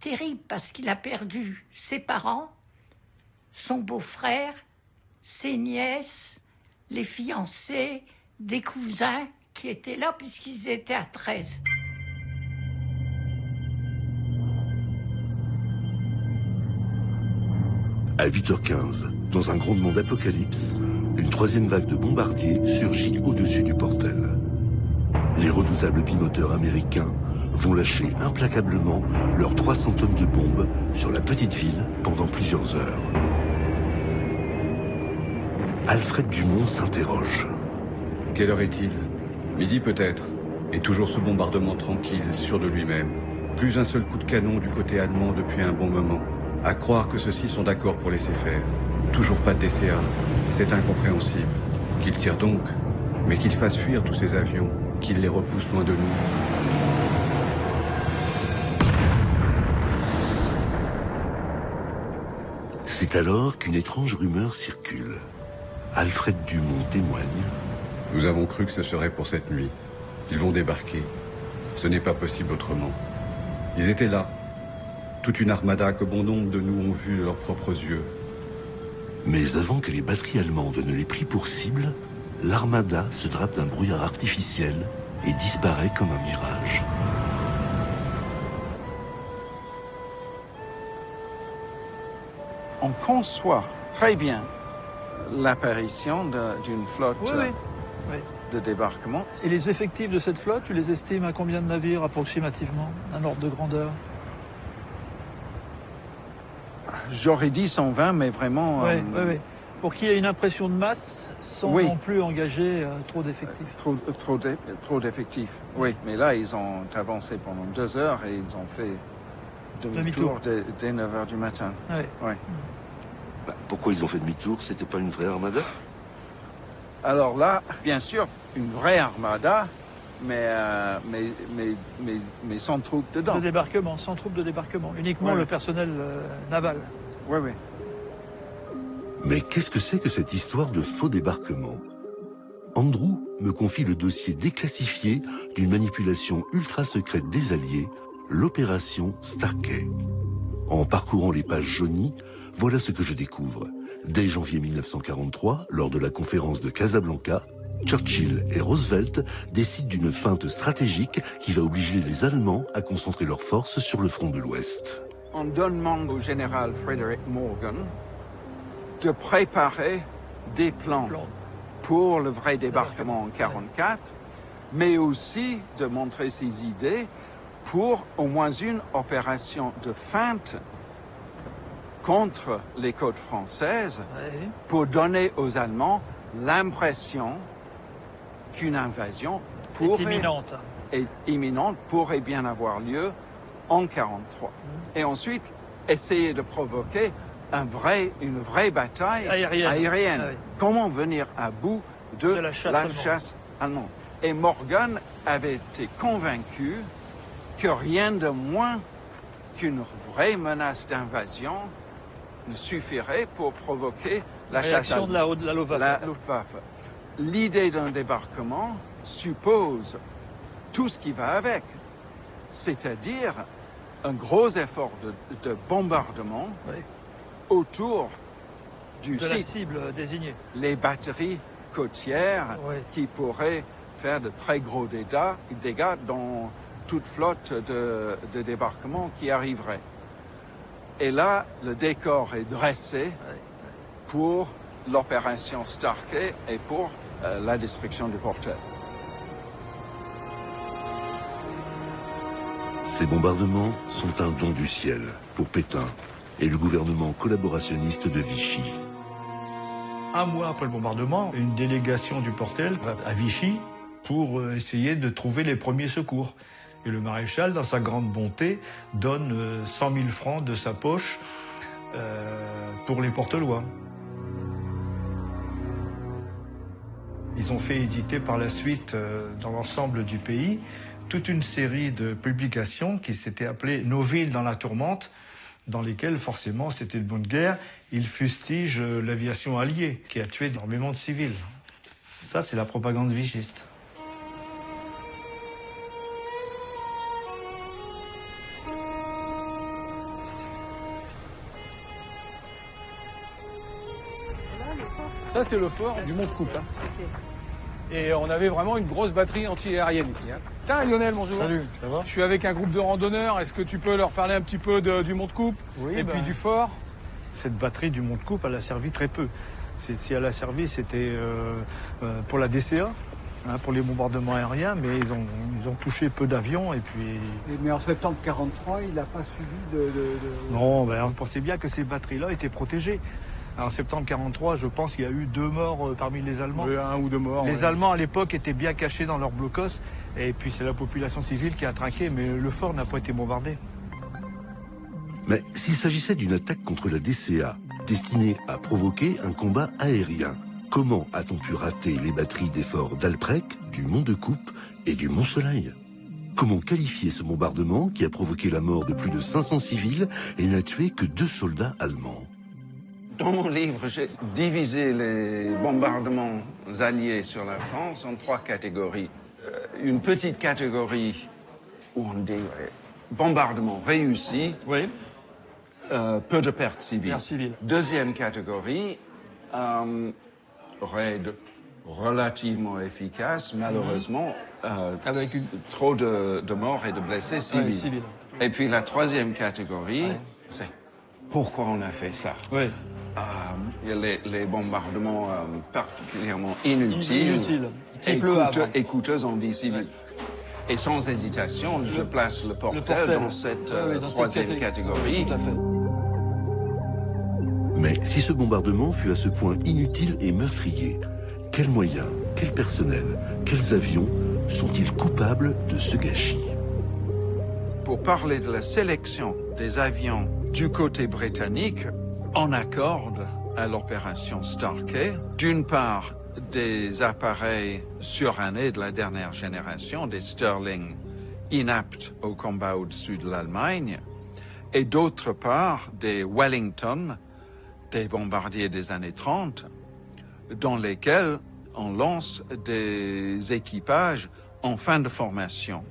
Terrible parce qu'il a perdu ses parents, son beau-frère, ses nièces, les fiancés, des cousins qui étaient là puisqu'ils étaient à 13. À 8h15, dans un grondement d'apocalypse, une troisième vague de bombardiers surgit au-dessus du Portel. Les redoutables bimoteurs américains vont lâcher implacablement leurs 300 tonnes de bombes sur la petite ville pendant plusieurs heures. Alfred Dumont s'interroge. Quelle heure est-il? Midi peut-être. Et toujours ce bombardement tranquille, sûr de lui-même. Plus un seul coup de canon du côté allemand depuis un bon moment. À croire que ceux-ci sont d'accord pour laisser faire. Toujours pas de DCA. C'est incompréhensible. Qu'ils tirent donc, mais qu'ils fassent fuir tous ces avions, qu'ils les repoussent loin de nous. C'est alors qu'une étrange rumeur circule. Alfred Dumont témoigne. Nous avons cru que ce serait pour cette nuit. Ils vont débarquer. Ce n'est pas possible autrement. Ils étaient là. Toute une armada que bon nombre de nous ont vu de leurs propres yeux. Mais avant que les batteries allemandes ne les prient pour cible, l'armada se drape d'un brouillard artificiel et disparaît comme un mirage. On conçoit très bien l'apparition d'une flotte de débarquement. Et les effectifs de cette flotte, tu les estimes à combien de navires approximativement? Un ordre de grandeur? J'aurais dit 120, mais vraiment... Oui. Pour qu'il y ait une impression de masse, sans non plus engager trop d'effectifs. Trop d'effectifs, oui. Mais là, ils ont avancé pendant 2 heures et ils ont fait demi-tour dès 9 h du matin. Oui. Pourquoi ils ont fait demi-tour? C'était pas une vraie armada? Alors là, bien sûr, une vraie armada, mais sans troupes dedans. De débarquement, sans troupes de débarquement. Uniquement le personnel naval. Oui. Mais qu'est-ce que c'est que cette histoire de faux débarquement? Andrew me confie le dossier déclassifié d'une manipulation ultra secrète des Alliés, l'opération Starkey. En parcourant les pages jaunies, voilà ce que je découvre. Dès janvier 1943, lors de la conférence de Casablanca, Churchill et Roosevelt décident d'une feinte stratégique qui va obliger les Allemands à concentrer leurs forces sur le front de l'Ouest. En demandant au général Frederick Morgan de préparer des plans pour le vrai débarquement en 1944, mais aussi de montrer ses idées pour au moins une opération de feinte contre les côtes françaises pour donner aux Allemands l'impression qu'une invasion imminente pourrait bien avoir lieu en 1943. Et ensuite, essayer de provoquer une vraie bataille aérienne. Comment venir à bout de la chasse allemande. Et Morgan avait été convaincu que rien de moins qu'une vraie menace d'invasion ne suffirait pour provoquer la chasse allemande. De la Luftwaffe. L'idée d'un débarquement suppose tout ce qui va avec, c'est-à-dire un gros effort de bombardement autour du site. La cible désignée. Les batteries côtières qui pourraient faire de très gros dégâts dans toute flotte de débarquement qui arriverait. Et là, le décor est dressé pour l'opération Starkey et pour la destruction du Portel. Ces bombardements sont un don du ciel pour Pétain et le gouvernement collaborationniste de Vichy. Un mois après le bombardement, une délégation du Portel va à Vichy pour essayer de trouver les premiers secours. Et le maréchal, dans sa grande bonté, donne 100 000 francs de sa poche pour les Portelois. Ils ont fait éditer par la suite dans l'ensemble du pays toute une série de publications qui s'étaient appelées « Nos villes dans la tourmente », dans lesquelles, forcément, c'était une bonne guerre. Il fustige l'aviation alliée, qui a tué énormément de civils. Ça, c'est la propagande vigiste. Ça, c'est le fort du Mont de Coupe. Hein. Et on avait vraiment une grosse batterie anti-aérienne ici. Hein. Tiens, Lionel, bonjour. Salut, ça va? Je suis avec un groupe de randonneurs. Est-ce que tu peux leur parler un petit peu du Mont de Coupe et puis du fort? Cette batterie du Mont de Coupe, elle a servi très peu. Si elle a servi, c'était pour la DCA, hein, pour les bombardements aériens, mais ils ont touché peu d'avions. Mais en septembre 1943, il n'a pas suivi de... Non, ben, on pensait bien que ces batteries-là étaient protégées. En septembre 1943, je pense qu'il y a eu 2 morts parmi les Allemands. Oui, 1 ou 2 morts. Les Allemands, à l'époque, étaient bien cachés dans leurs blocos. Et puis, c'est la population civile qui a trinqué, mais le fort n'a pas été bombardé. Mais s'il s'agissait d'une attaque contre la DCA, destinée à provoquer un combat aérien, comment a-t-on pu rater les batteries des forts d'Alprec, du Mont de Coupe et du Mont Soleil? Comment qualifier ce bombardement qui a provoqué la mort de plus de 500 civils et n'a tué que 2 soldats allemands? Dans mon livre, j'ai divisé les bombardements alliés sur la France en 3 catégories. Une petite catégorie où on dit bombardement réussi, oui. Peu de pertes civiles. Deuxième catégorie, raid relativement efficace, malheureusement, avec trop de morts et de blessés civils. Et puis la troisième catégorie, c'est pourquoi on a fait ça. Il y a les bombardements particulièrement inutiles et coûteux en vie civile. Et sans hésitation, je place le Portel dans cette troisième catégorie. Tout à fait. Mais si ce bombardement fut à ce point inutile et meurtrier, quels moyens, quel personnel, quels avions sont-ils coupables de ce gâchis? Pour parler de la sélection des avions du côté britannique, on accorde à l'opération Starkey, d'une part, des appareils surannés de la dernière génération, des Sterling inaptes au combat au-dessus de l'Allemagne, et d'autre part, des Wellington, des bombardiers des années 30, dans lesquels on lance des équipages en fin de formation.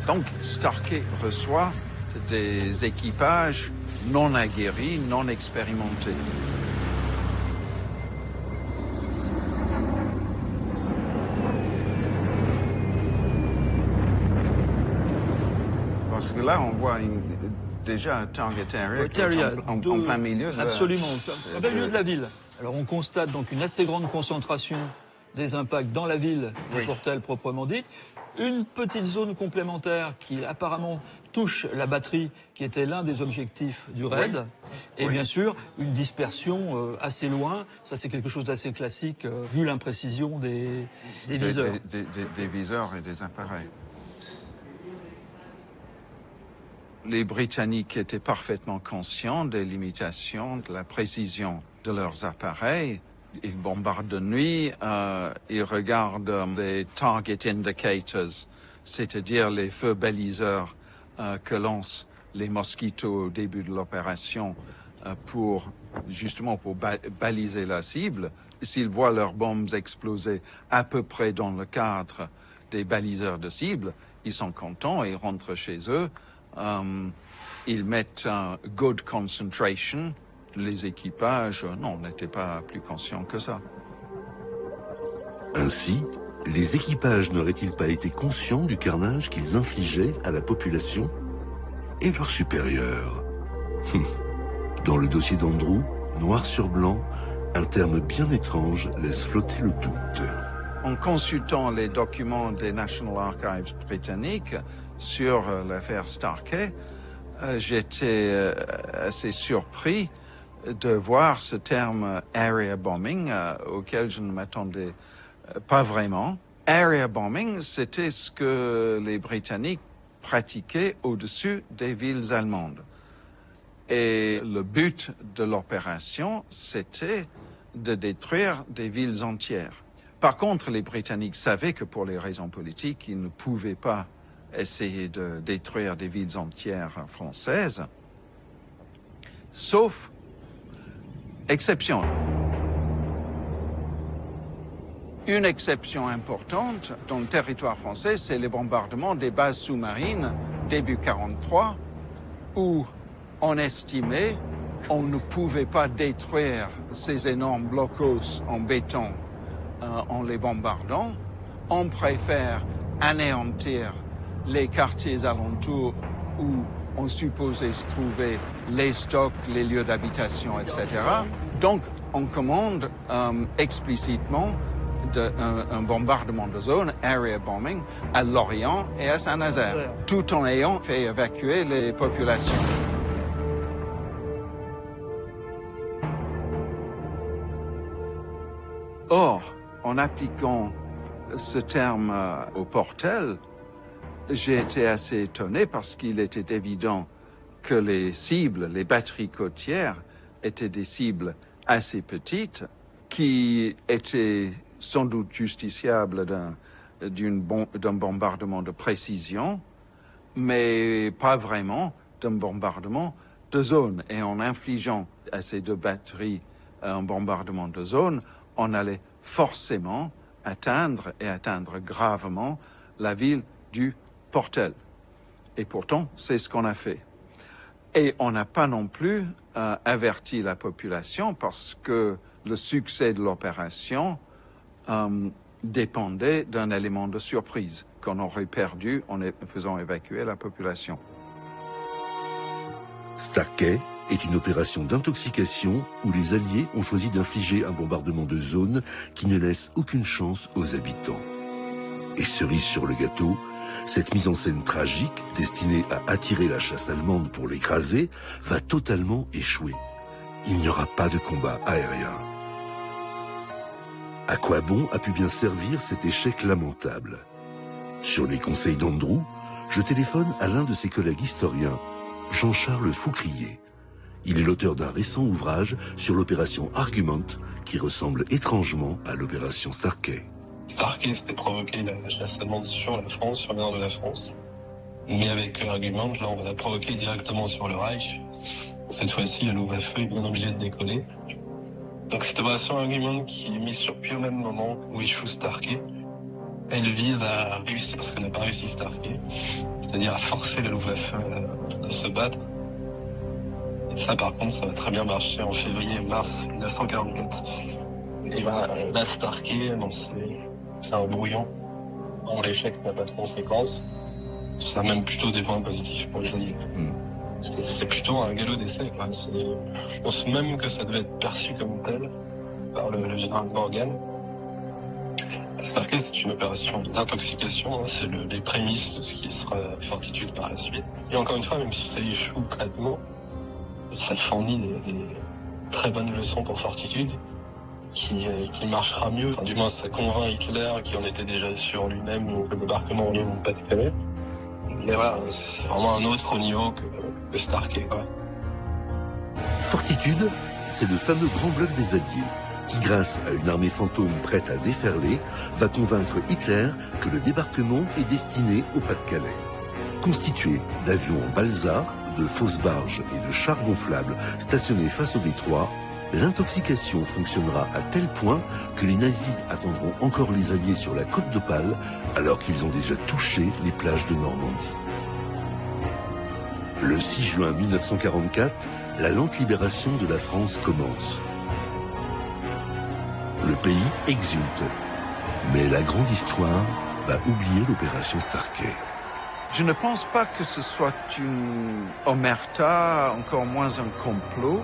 Donc, Starkey reçoit des équipages non aguerris, non expérimentés. Parce que là, on voit déjà un target area en plein milieu de absolument, en plein milieu de la ville. Alors on constate donc une assez grande concentration des impacts dans la ville de Portel proprement dite. Une petite zone complémentaire qui apparemment touche la batterie, qui était l'un des objectifs du raid. Et bien sûr, une dispersion assez loin. Ça, c'est quelque chose d'assez classique, vu l'imprécision des viseurs. Des viseurs et des appareils. Les Britanniques étaient parfaitement conscients des limitations de la précision de leurs appareils. Ils bombardent de nuit, ils regardent les target indicators, c'est-à-dire les feux baliseurs que lancent les mosquitos au début de l'opération justement pour baliser la cible. S'ils voient leurs bombes exploser à peu près dans le cadre des baliseurs de cible, ils sont contents, ils rentrent chez eux, ils mettent un good concentration. Les équipages, non, n'étaient pas plus conscients que ça. Ainsi, les équipages n'auraient-ils pas été conscients du carnage qu'ils infligeaient à la population et leurs supérieurs? Dans le dossier d'Andrew, noir sur blanc, un terme bien étrange laisse flotter le doute. En consultant les documents des National Archives britanniques sur l'affaire Starkey, j'étais assez surpris de voir ce terme area bombing auquel je ne m'attendais pas vraiment. Area bombing, c'était ce que les Britanniques pratiquaient au-dessus des villes allemandes. Et le but de l'opération, c'était de détruire des villes entières. Par contre, les Britanniques savaient que pour les raisons politiques, ils ne pouvaient pas essayer de détruire des villes entières françaises, sauf exception. Une exception importante dans le territoire français, c'est les bombardements des bases sous-marines début 1943, où on estimait qu'on ne pouvait pas détruire ces énormes blocos en béton en les bombardant. On préfère anéantir les quartiers alentours où on supposait se trouver les stocks, les lieux d'habitation, etc. Donc, on commande explicitement un bombardement de zone, area bombing, à Lorient et à Saint-Nazaire, tout en ayant fait évacuer les populations. Or, en appliquant ce terme au Portel, j'ai été assez étonné parce qu'il était évident que les cibles, les batteries côtières, étaient des cibles assez petites qui étaient sans doute justiciables d'un bombardement de précision, mais pas vraiment d'un bombardement de zone. Et en infligeant à ces deux batteries un bombardement de zone, on allait forcément atteindre gravement la ville du Portel. Et pourtant, c'est ce qu'on a fait. Et on n'a pas non plus averti la population parce que le succès de l'opération dépendait d'un élément de surprise qu'on aurait perdu en faisant évacuer la population. Starkey est une opération d'intoxication où les Alliés ont choisi d'infliger un bombardement de zone qui ne laisse aucune chance aux habitants. Et cerise sur le gâteau, cette mise en scène tragique, destinée à attirer la chasse allemande pour l'écraser, va totalement échouer. Il n'y aura pas de combat aérien. À quoi bon a pu bien servir cet échec lamentable? Sur les conseils d'Andrew, je téléphone à l'un de ses collègues historiens, Jean-Charles Foucrier. Il est l'auteur d'un récent ouvrage sur l'opération Argument, qui ressemble étrangement à l'opération Starkey. Starkey, c'était provoquer la chasse allemande sur la France, sur le nord de la France. Mais avec Argument, là, on va la provoquer directement sur le Reich. Cette fois-ci, la Luftwaffe est bien obligée de décoller. Donc cette opération Argument qui est mise sur pied au même moment où échoue Starkey, elle vise à réussir ce que n'a pas réussi Starkey, c'est-à-dire à forcer la Luftwaffe à se battre. Et ça, par contre, ça va très bien marcher en février-mars 1944. Et là, Starkey, c'est un brouillon dont l'échec n'a pas de conséquences. Ça a même plutôt des points positifs pour les Alliés. C'est plutôt un galop d'essai. Je pense même que ça devait être perçu comme tel par le général Morgan. Starkey, c'est une opération d'intoxication, c'est les prémices de ce qui sera Fortitude par la suite. Et encore une fois, même si ça échoue complètement, ça fournit des très bonnes leçons pour Fortitude, qui marchera mieux. Enfin, du moins, ça convainc Hitler, qui en était déjà sur lui-même, le débarquement en Lyon ou Pas-de-Calais. Mais voilà, c'est vraiment un autre niveau que Starkey, quoi. Fortitude, c'est le fameux grand bluff des Alliés, qui, grâce à une armée fantôme prête à déferler, va convaincre Hitler que le débarquement est destiné au Pas-de-Calais. Constitué d'avions en balsa, de fausses barges et de chars gonflables stationnés face au détroit, l'intoxication fonctionnera à tel point que les nazis attendront encore les Alliés sur la côte d'Opale alors qu'ils ont déjà touché les plages de Normandie. Le 6 juin 1944, la lente libération de la France commence. Le pays exulte, mais la grande histoire va oublier l'opération Starkey. Je ne pense pas que ce soit une omerta, encore moins un complot,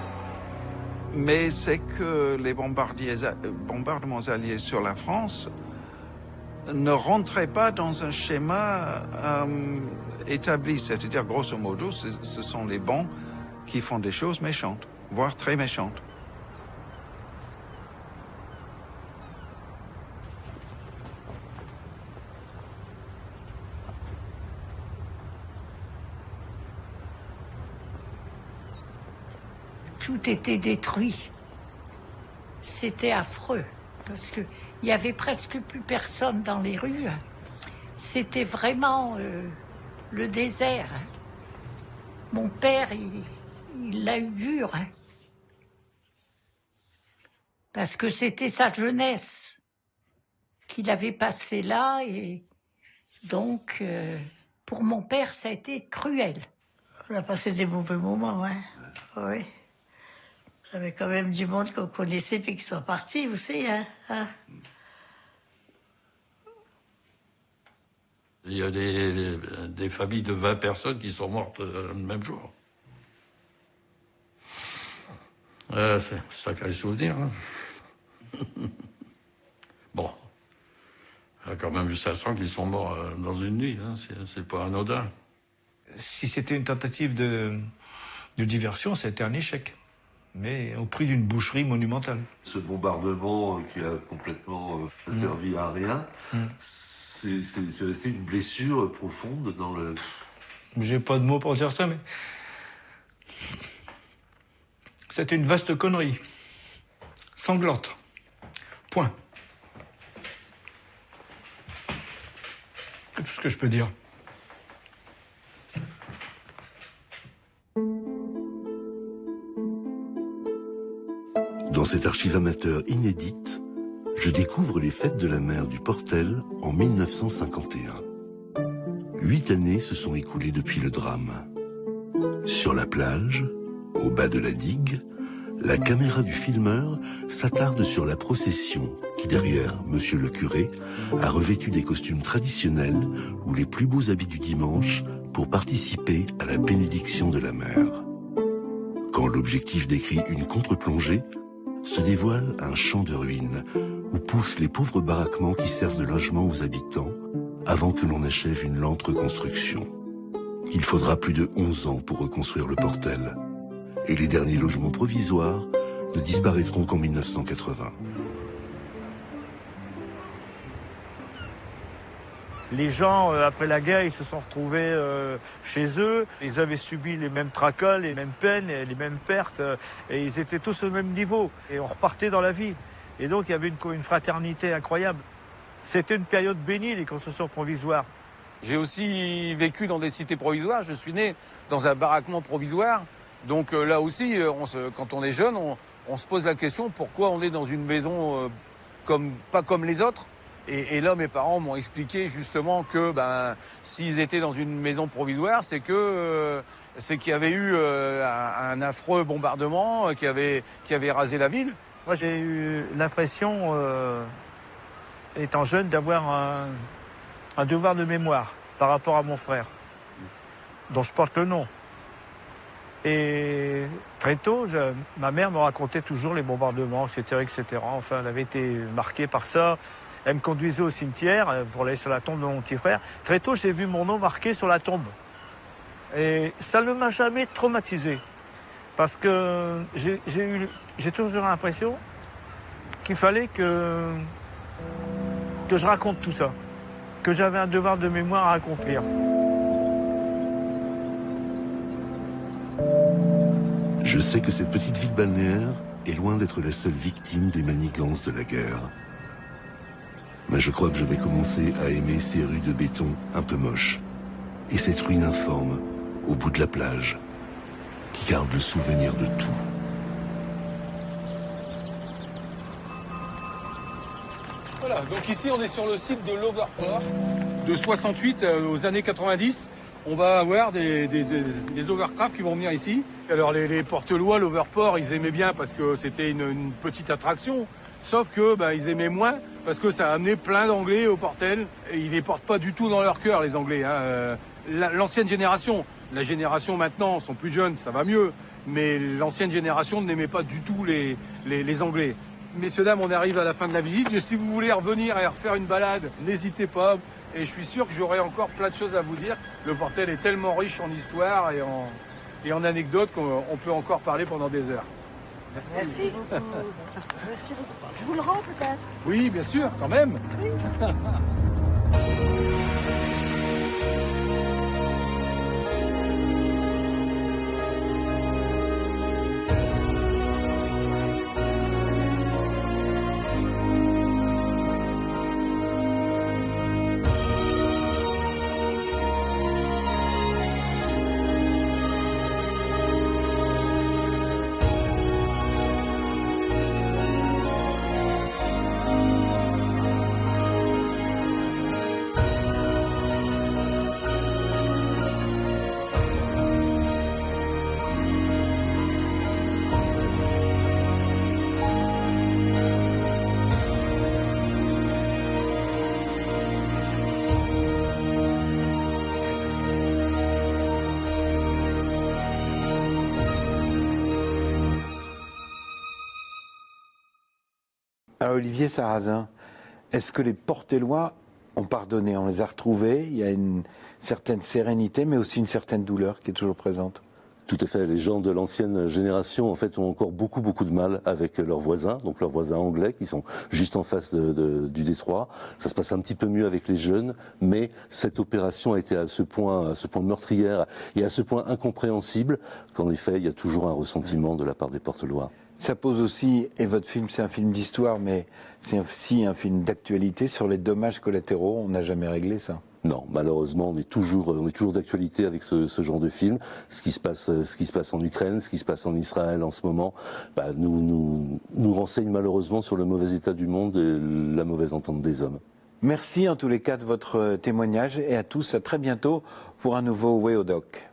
mais c'est que les bombardements alliés sur la France ne rentraient pas dans un schéma établi. C'est-à-dire, grosso modo, ce sont les bons qui font des choses méchantes, voire très méchantes. Tout était détruit. C'était affreux, parce que il n'y avait presque plus personne dans les rues. C'était vraiment le désert. Mon père, il l'a eu dur. Parce que c'était sa jeunesse qu'il avait passée là. Et donc, pour mon père, ça a été cruel. On a passé des mauvais moments, hein. Oui. Il y avait quand même du monde qu'on connaissait puis qui sont partis aussi, hein. Il y a des familles de 20 personnes qui sont mortes le même jour. C'est un sacré souvenir. Hein. Bon. Il y a quand même eu 500 qui sont morts dans une nuit. Hein. C'est pas anodin. Si c'était une tentative de diversion, ça a été un échec. Mais au prix d'une boucherie monumentale. Ce bombardement qui a complètement servi à rien, c'est resté une blessure profonde dans le... J'ai pas de mots pour dire ça, mais... C'était une vaste connerie. Sanglante. Point. C'est tout ce que je peux dire. Dans cette archive amateur inédite, je découvre les fêtes de la mer du Portel en 1951. 8 années se sont écoulées depuis le drame. Sur la plage, au bas de la digue, la caméra du filmeur s'attarde sur la procession qui, derrière monsieur le curé, a revêtu des costumes traditionnels ou les plus beaux habits du dimanche pour participer à la bénédiction de la mer. Quand l'objectif décrit une contre-plongée, se dévoile un champ de ruines où poussent les pauvres baraquements qui servent de logement aux habitants avant que l'on achève une lente reconstruction. Il faudra plus de 11 ans pour reconstruire le Portel. Et les derniers logements provisoires ne disparaîtront qu'en 1980. Les gens, après la guerre, ils se sont retrouvés chez eux. Ils avaient subi les mêmes tracas, les mêmes peines, les mêmes pertes. Et ils étaient tous au même niveau. Et on repartait dans la vie. Et donc, il y avait une fraternité incroyable. C'était une période bénie, les constructions provisoires. J'ai aussi vécu dans des cités provisoires. Je suis né dans un baraquement provisoire. Donc là aussi, quand on est jeune, on se pose la question pourquoi on est dans une maison pas comme les autres. Et là, mes parents m'ont expliqué justement que s'ils étaient dans une maison provisoire, c'est qu'il y avait eu un affreux bombardement qui avait rasé la ville. Moi, j'ai eu l'impression, étant jeune, d'avoir un devoir de mémoire par rapport à mon frère, dont je porte le nom. Et très tôt, ma mère me racontait toujours les bombardements, etc., etc. Enfin, elle avait été marquée par ça. Elle me conduisait au cimetière pour aller sur la tombe de mon petit frère. Très tôt, j'ai vu mon nom marqué sur la tombe. Et ça ne m'a jamais traumatisé. Parce que j'ai toujours l'impression qu'il fallait que je raconte tout ça. Que j'avais un devoir de mémoire à accomplir. Je sais que cette petite ville balnéaire est loin d'être la seule victime des manigances de la guerre. Mais je crois que je vais commencer à aimer ces rues de béton un peu moches. Et cette ruine informe, au bout de la plage, qui garde le souvenir de tout. Voilà, donc ici on est sur le site de l'Overport. De 68 aux années 90, on va avoir des overcraft qui vont venir ici. Alors les Portelois, l'Overport, ils aimaient bien parce que c'était une petite attraction. Sauf que ils aimaient moins parce que ça a amené plein d'Anglais au Portel. Et ils les portent pas du tout dans leur cœur, les Anglais. Hein. L'ancienne génération, la génération maintenant, sont plus jeunes, ça va mieux. Mais l'ancienne génération n'aimait pas du tout les Anglais. Messieurs, dames, on arrive à la fin de la visite. Si vous voulez revenir et refaire une balade, n'hésitez pas. Et je suis sûr que j'aurai encore plein de choses à vous dire. Le Portel est tellement riche en histoire et en anecdotes qu'on peut encore parler pendant des heures. Merci beaucoup. Merci beaucoup. Je vous le rends peut-être? Oui, bien sûr, quand même. Oui. Alors Olivier Sarrazin, est-ce que les Portellois ont pardonné? On les a retrouvés, il y a une certaine sérénité, mais aussi une certaine douleur qui est toujours présente. Tout à fait. Les gens de l'ancienne génération, en fait, ont encore beaucoup de mal avec leurs voisins, donc leurs voisins anglais qui sont juste en face du détroit. Ça se passe un petit peu mieux avec les jeunes, mais cette opération a été à ce point meurtrière et à ce point incompréhensible qu'en effet, il y a toujours un ressentiment de la part des Portellois. Ça pose aussi, et votre film c'est un film d'histoire, mais c'est aussi un film d'actualité sur les dommages collatéraux. On n'a jamais réglé ça. Non, malheureusement, on est toujours d'actualité avec ce genre de film. Ce qui se passe en Ukraine, ce qui se passe en Israël en ce moment, nous renseigne malheureusement sur le mauvais état du monde et la mauvaise entente des hommes. Merci en tous les cas de votre témoignage et à tous, à très bientôt pour un nouveau Way au Doc.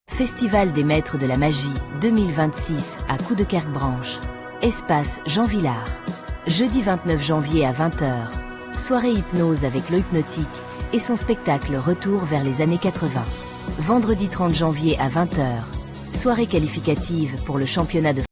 Festival des Maîtres de la Magie 2026 à Coudekerque-Branche. Espace Jean Villard. Jeudi 29 janvier à 20h. Soirée hypnose avec l'hypnotique et son spectacle Retour vers les années 80. Vendredi 30 janvier à 20h. Soirée qualificative pour le championnat de